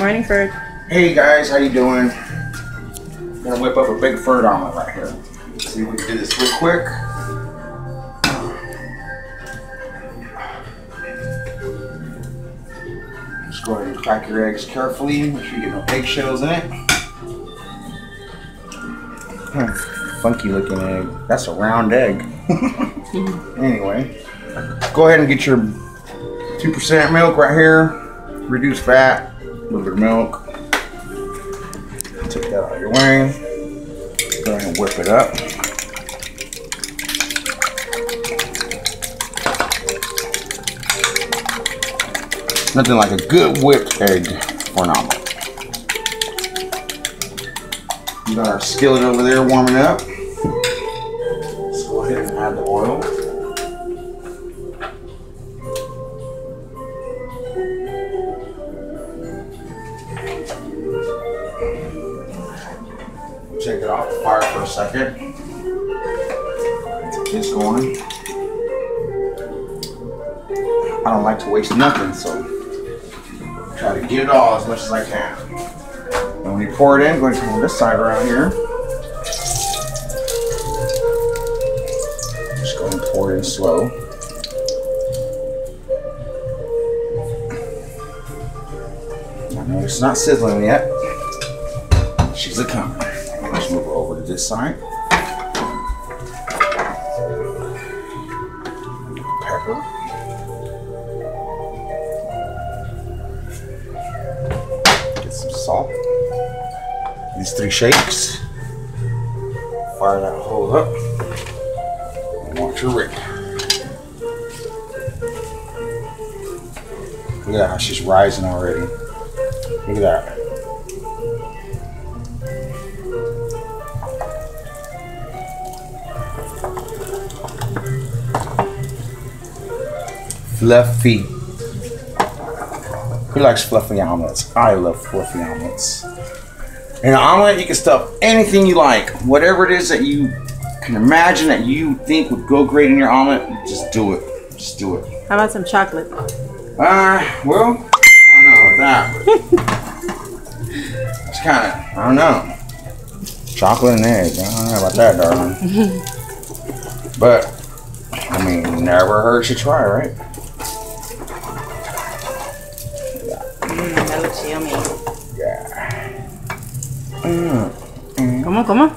Morning, Ferd. Hey guys, how you doing? Gonna whip up a Big Ferd Omelet right here. See if we can do this real quick. Just go ahead and crack your eggs carefully. Make sure you get no eggshells in it. Funky looking egg. That's a round egg. Anyway, go ahead and get your 2% milk right here. Reduced fat, a little bit of milk. Take that out of your way. Go ahead and whip it up. Nothing like a good whipped egg for an omelet. We got our skillet over there warming up. Let's go ahead and add the oil. Take it off the fire for a second. Get this going. I don't like to waste nothing, so try to get it all as much as I can. And when you pour it in, go ahead and turn this side around here. Just go ahead and pour it in slow. I know it's not sizzling yet. She's a comer. Let's move her over to this side. Pepper. Get some salt. These 3 shakes. Fire that hole up. And watch her rip. Look at how she's rising already. Look at that. Fluffy. Who likes fluffy omelets? I love fluffy omelets. In an omelet, you can stuff anything you like. Whatever it is that you can imagine that you think would go great in your omelet, just do it. Just do it. How about some chocolate? Well, I don't know about that. It's kind of, I don't know. Chocolate and egg. I don't know about that, darling. But, I mean, never hurts to try, right? That looks yummy. Yeah. ¿Cómo?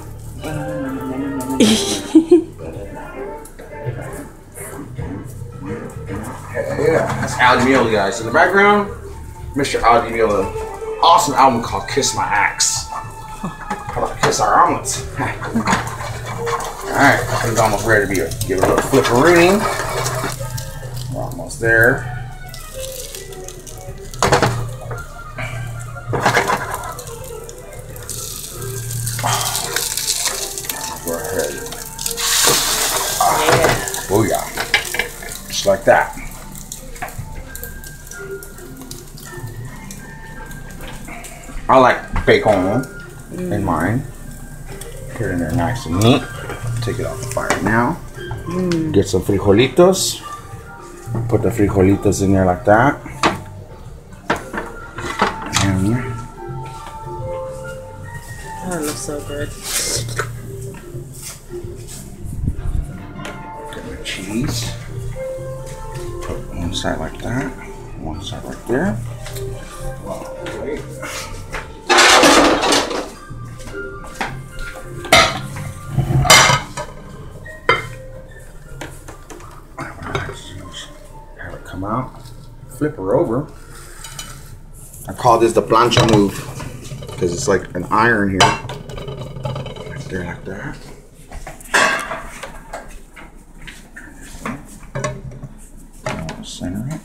Yeah, that's Aldi Meal, guys. In the background, Mr. Aldi Meal, an awesome album called Kiss My Axe. How about Kiss Our Omelets? Alright, it's almost ready to be give it a little flipperooning. We're almost there. Go ahead. Oh yeah. Just like that. I like bacon in mine. Put it in there nice and neat. Take it off the fire now. Get some frijolitos. Put the frijolitos in there like that. And that looks so good. get my cheese. Put one side like that. One side right there. Wait. Have it come out. Flip her over. I call this the plancha move because it's like an iron here. Right there, like that. Center it.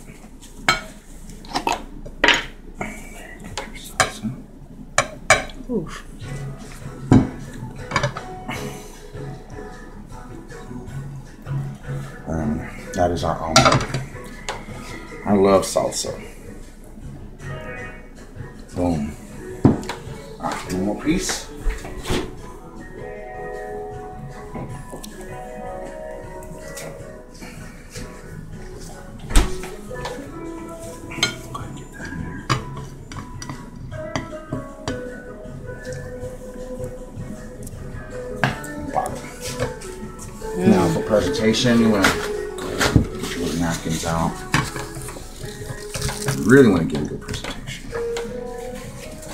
Oof. That is our omelet. I love salsa. Boom. Alright, one more piece. Now for presentation, you want to get your little napkins out. You really want to get a good presentation.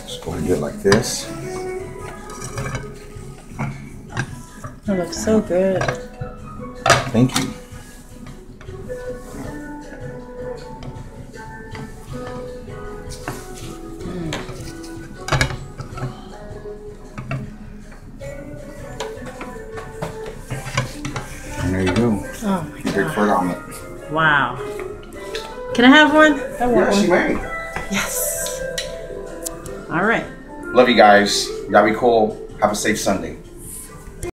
Just go ahead and do it like this. It looks so good. Thank you. And there you go. Oh my Big Ferd god. Omelet. Wow. Can I have one? I want Yes, you one. may. Yes. All right. Love you guys. Y'all be cool. Have a safe Sunday.